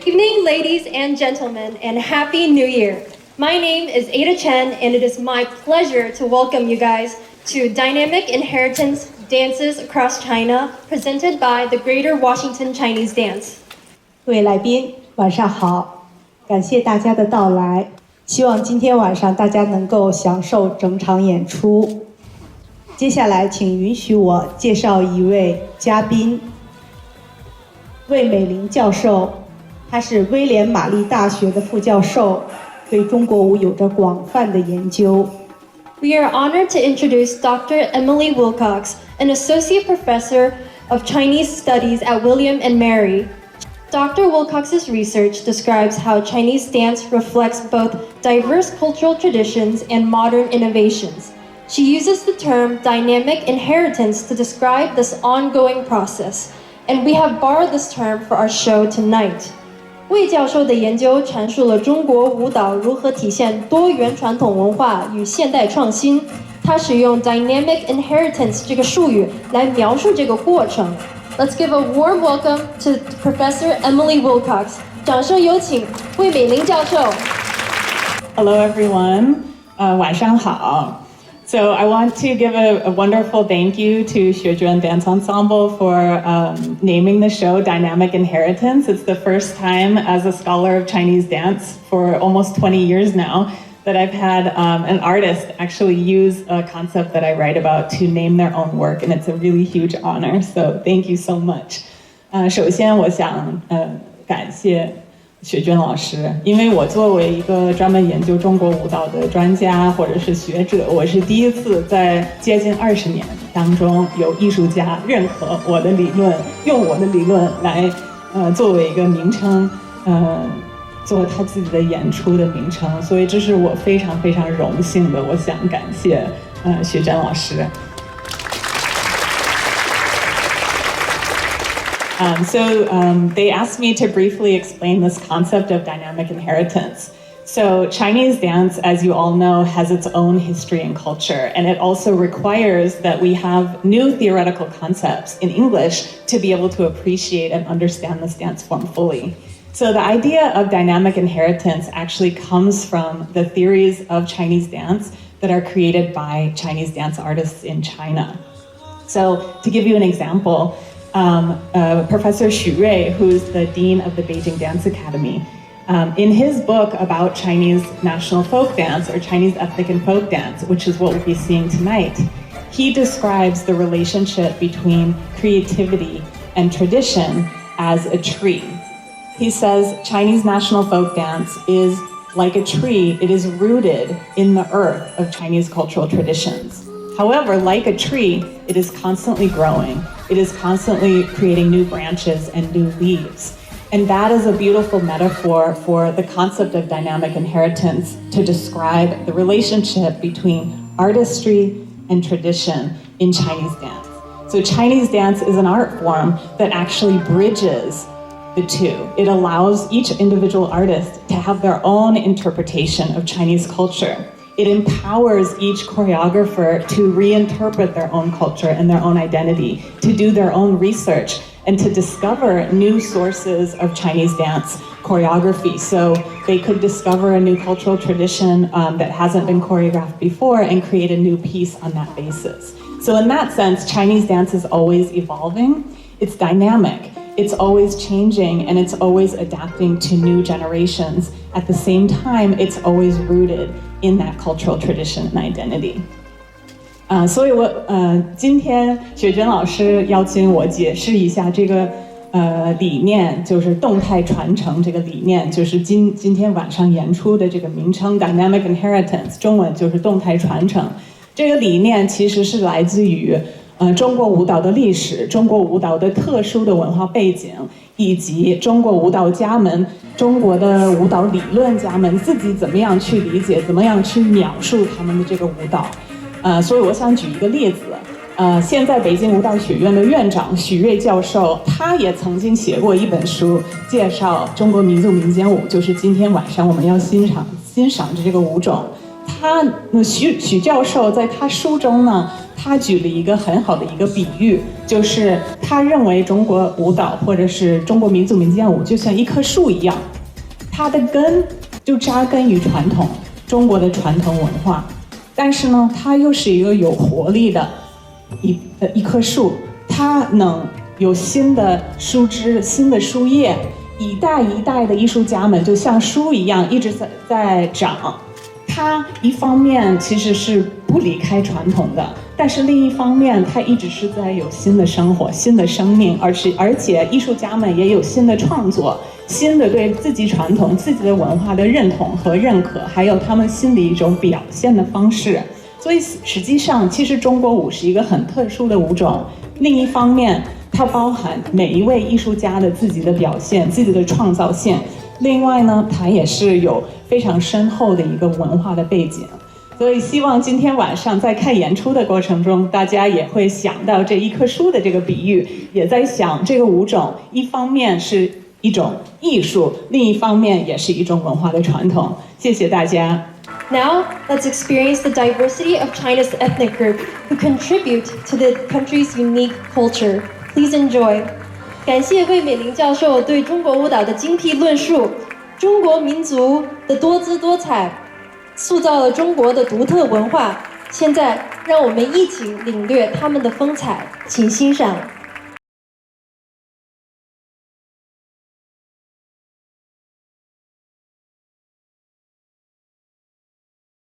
Good evening, ladies and gentlemen, and Happy New Year. My name is Ada Chen, and it is my pleasure to welcome you guys to Dynamic Inheritance Dances Across China, presented by the Greater Washington Chinese Dance. 各位来宾，晚上好，感谢大家的到来，希望今天晚上大家能够享受整场演出。接下来，请允许我介绍一位嘉宾，魏美玲教授。他是威廉玛丽大学的副教授，对中国舞有着广泛的研究。We are honored to introduce Dr. Emily Wilcox, an associate professor of Chinese studies at William and Mary. Dr. Wilcox's research describes how Chinese dance reflects both diverse cultural traditions and modern innovations. She uses the term dynamic inheritance to describe this ongoing process, and we have borrowed this term for our show tonight. 魏教授的研究阐述了中国舞蹈如何体现多元传统文化与现代创新。他使用 dynamic inheritance 这个术语来描述这个过程。Let's give a warm welcome to Professor Emily Wilcox. 掌声有请魏美玲教授。Hello everyone. 晚上好。So I want to give a wonderful thank you to Xuejuan Dance Ensemble for naming the show Dynamic Inheritance. It's the first time as a scholar of Chinese dance for almost 20 years now that I've had an artist actually use a concept that I write about to name their own work, and it's a really huge honor. So thank you so much. 首先我想感谢雪娟老师，因为我作为一个专门研究中国舞蹈的专家或者是学者，我是第一次在接近20年当中有艺术家认可我的理论，用我的理论来作为一个名称，做他自己的演出的名称，所以这是我非常非常荣幸的，我想感谢雪娟老师。They asked me to briefly explain this concept of dynamic inheritance. So Chinese dance, as you all know, has its own history and culture, and it also requires that we have new theoretical concepts in English to be able to appreciate and understand this dance form fully. So the idea of dynamic inheritance actually comes from the theories of Chinese dance that are created by Chinese dance artists in China. So to give you an example, Professor Xu Rui, who's the dean of the Beijing Dance Academy, in his book about Chinese national folk dance or Chinese ethnic and folk dance, which is what we'll be seeing tonight, he describes the relationship between creativity and tradition as a tree. He says Chinese national folk dance is like a tree. It is rooted in the earth of Chinese cultural traditions. However, like a tree, it is constantly growing. It is constantly creating new branches and new leaves. And that is a beautiful metaphor for the concept of dynamic inheritance to describe the relationship between artistry and tradition in Chinese dance. So Chinese dance is an art form that actually bridges the two. It allows each individual artist to have their own interpretation of Chinese culture. It empowers each choreographer to reinterpret their own culture and their own identity, to do their own research, and to discover new sources of Chinese dance choreography. So they could discover a new cultural tradition that hasn't been choreographed before and create a new piece on that basis. So in that sense, Chinese dance is always evolving. It's dynamic. It's always changing, and it's always adapting to new generations. At the same time, it's always rooted in that cultural tradition and identity. 所以今天雪娟老师邀请我解释一下这个理念，就是动态传承这个理念，就是今天晚上演出的这个名称 Dynamic Inheritance， 中文就是动态传承。这个理念其实是来自于中国舞蹈的历史，中国舞蹈的特殊的文化背景，以及中国舞蹈家们、中国的舞蹈理论家们自己怎么样去理解、怎么样去描述他们的这个舞蹈。所以我想举一个例子。现在北京舞蹈学院的院长许瑞教授，他也曾经写过一本书，介绍中国民族民间舞，就是今天晚上我们要欣赏的这个舞种。许教授在他书中呢，他举了一个很好的一个比喻，就是他认为中国舞蹈或者是中国民族民间舞就像一棵树一样，它的根就扎根于传统中国的传统文化，但是呢，它又是一个有活力的一棵树，它能有新的树枝、新的树叶，一代一代的艺术家们就像树一样一直在长。它一方面其实是不离开传统的，但是另一方面，它一直是在有新的生活、新的生命，而且艺术家们也有新的创作、新的对自己传统、自己的文化的认同和认可，还有他们新的一种表现的方式。所以实际上，其实中国舞是一个很特殊的舞种。另一方面，它包含每一位艺术家的自己的表现、自己的创造性。另外呢，它也是有非常深厚的一个文化的背景。所以希望今天晚上在看演出的过程中，大家也会想到这一棵树的这个比喻，也在想这个舞种一方面是一种艺术，另一方面也是一种文化的传统。谢谢大家。Now, let's experience the diversity of China's ethnic group who contribute to the country's unique culture. Please enjoy. 感谢魏美玲教授对中国舞蹈的精辟论述。中国民族的多姿多彩，塑造了中国的独特文化。现在，让我们一起领略他们的风采，请欣赏。